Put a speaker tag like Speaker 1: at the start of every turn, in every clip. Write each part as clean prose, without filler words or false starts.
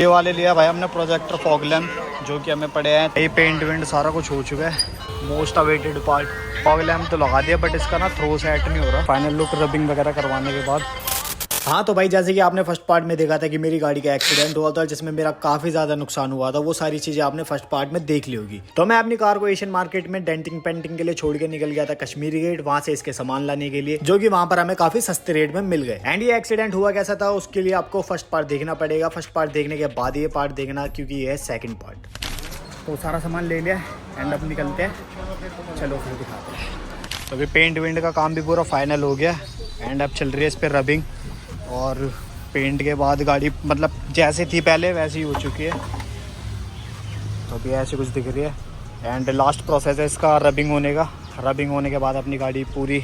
Speaker 1: ये वाले लिया भाई हमने प्रोजेक्टर फॉग लैम्प, जो कि हमें पड़े हैं। ये पेंट वेंट सारा कुछ हो चुका है। Most awaited part fog lamp तो लगा दिया, बट इसका ना थ्रो सेट नहीं हो रहा। फाइनल लुक रबिंग वगैरह करवाने के बाद। हाँ तो भाई जैसे कि आपने फर्स्ट पार्ट में देखा था कि मेरी गाड़ी का एक्सीडेंट हुआ था, जिसमें मेरा काफी ज्यादा नुकसान हुआ था। वो सारी चीजें आपने फर्स्ट पार्ट में देख ली होगी। तो मैं अपनी कार को एशियन मार्केट में डेंटिंग पेंटिंग के लिए छोड़ के निकल गया था कश्मीरी गेट, वहां से इसके सामान लाने के लिए, जो कि वहां पर हमें काफी सस्ते रेट में मिल गए। एंड ये एक्सीडेंट हुआ कैसा था उसके लिए आपको फर्स्ट पार्ट देखना पड़ेगा। फर्स्ट पार्ट देखने के बाद ये पार्ट देखना, क्योंकि ये है सेकंड पार्ट। तो सारा सामान ले लिया एंड अब निकलते हैं, चलो फिर दिखाते हैं। तो अभी पेंट वेंट का काम भी पूरा फाइनल हो गया एंड अब चल रही है इस पर रबिंग। और पेंट के बाद गाड़ी मतलब जैसे थी पहले वैसी ही हो चुकी है। तो अभी ऐसे कुछ दिख रही है एंड लास्ट प्रोसेस है इसका रबिंग होने का। रबिंग होने के बाद अपनी गाड़ी पूरी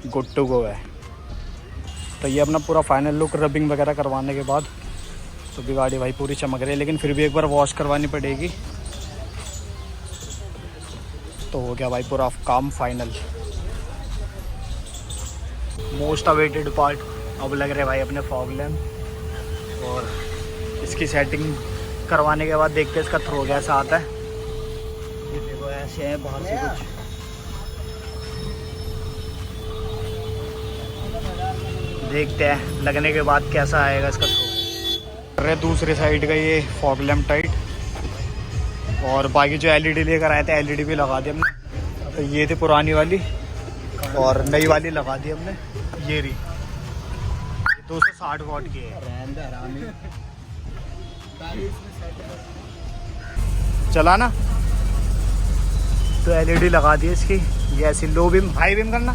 Speaker 1: गुड टू गो है। तो ये अपना पूरा फाइनल लुक रबिंग वगैरह करवाने के बाद। तो भी गाड़ी भाई पूरी चमक रही है, लेकिन फिर भी एक बार वॉश करवानी पड़ेगी। तो हो गया भाई पूरा काम फाइनल। मोस्ट अवेटेड पार्ट अब लग रहे भाई अपने फॉग लैम्प, और इसकी सेटिंग करवाने के बाद देखते हैं इसका थ्रो कैसा आता है। ये देखो ऐसे है बाहर से कुछ। देखते हैं लगने के बाद कैसा आएगा इसका थ्रो। अरे दूसरी साइड का ये फॉग लैम्प टाइट, और बाकी जो एलईडी लेकर आए थे एलईडी भी लगा दी हमने। तो ये थी पुरानी वाली और नई वाली लगा दी हमने। ये रही 260 वॉट की है। चला ना, तो एलईडी लगा दी इसकी। ये ऐसी लो बीम हाई बीम करना,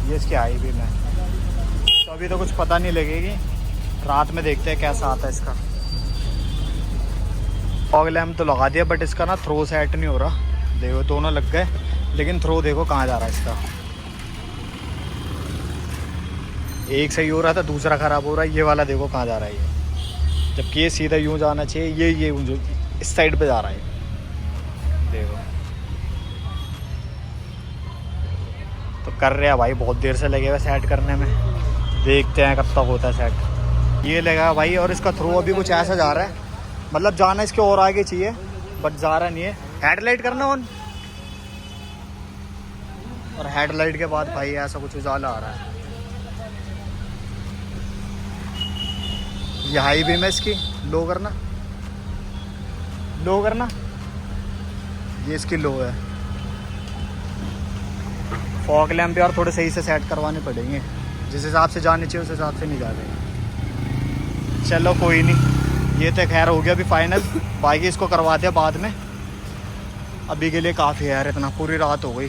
Speaker 1: ये इसकी हाई बीम है। तो अभी तो कुछ पता नहीं लगेगी, रात में देखते हैं कैसा आता है इसका। फॉग लैम्प तो लगा दिया, बट इसका ना थ्रो सेट नहीं हो रहा। देखो दोनों लग गए, लेकिन थ्रो देखो कहाँ जा रहा है इसका। एक सही हो रहा था, दूसरा ख़राब हो रहा है। ये वाला देखो कहाँ जा रहा है ये, जबकि ये सीधा यूँ जाना चाहिए। ये जो इस साइड पे जा रहा है, देखो। तो कर रहे हैं भाई, बहुत देर से लगेगा सेट करने में। देखते हैं कब तक होता है सेट। ये लगा भाई, और इसका थ्रो अभी कुछ ऐसा जा रहा है, मतलब जाना इसके और आगे चाहिए, बट जा रहा नहीं है। हेडलाइट करना ऑन, और हेडलाइट के बाद भाई ऐसा कुछ उजाला आ रहा है। ये हाई बीम है इसकी, लो करना, लो करना। ये इसकी लो है। फॉग लैम्प यार थोड़े सही से सेट करवाने पड़ेंगे, जिस हिसाब से जाने चाहिए उस हिसाब से नहीं जा रहे। चलो कोई नहीं, ये तो खैर हो गया अभी फाइनल। बाकी इसको करवाते हैं बाद में, अभी के लिए काफ़ी है यार, इतना पूरी रात हो गई।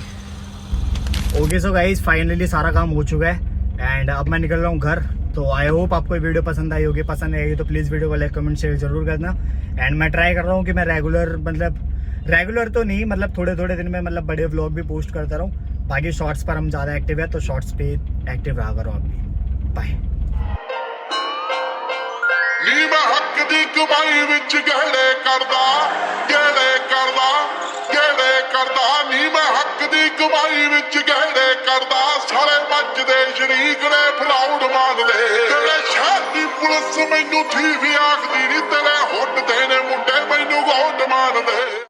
Speaker 1: ओके सो गाइस फाइनली सारा काम हो चुका है एंड अब मैं निकल रहा हूँ घर। तो आई होप आपको ये वीडियो पसंद आई होगी। पसंद आएगी तो प्लीज़ वीडियो को लाइक कमेंट शेयर जरूर करना। एंड मैं ट्राई कर रहा हूँ कि मैं रेगुलर तो नहीं, मतलब थोड़े थोड़े दिन में मतलब बड़े व्लॉग भी पोस्ट करता रहूँ। बाकी शॉर्ट्स पर हम ज़्यादा एक्टिव है, तो शॉर्ट्स पे एक्टिव रहा करो आप भी। बाय।
Speaker 2: नी मैं हक दी कमाई विच गहड़े करदा नी मैं हक दी कमाई विच गहड़े करदा। सारे मजदे शरीक ने फलाउड मारदे। तेरे शहर दी पुलिस मैनू थी भी आखदी नी, तेरे हुट दे ने मुंडे मैनू गोड मारदे।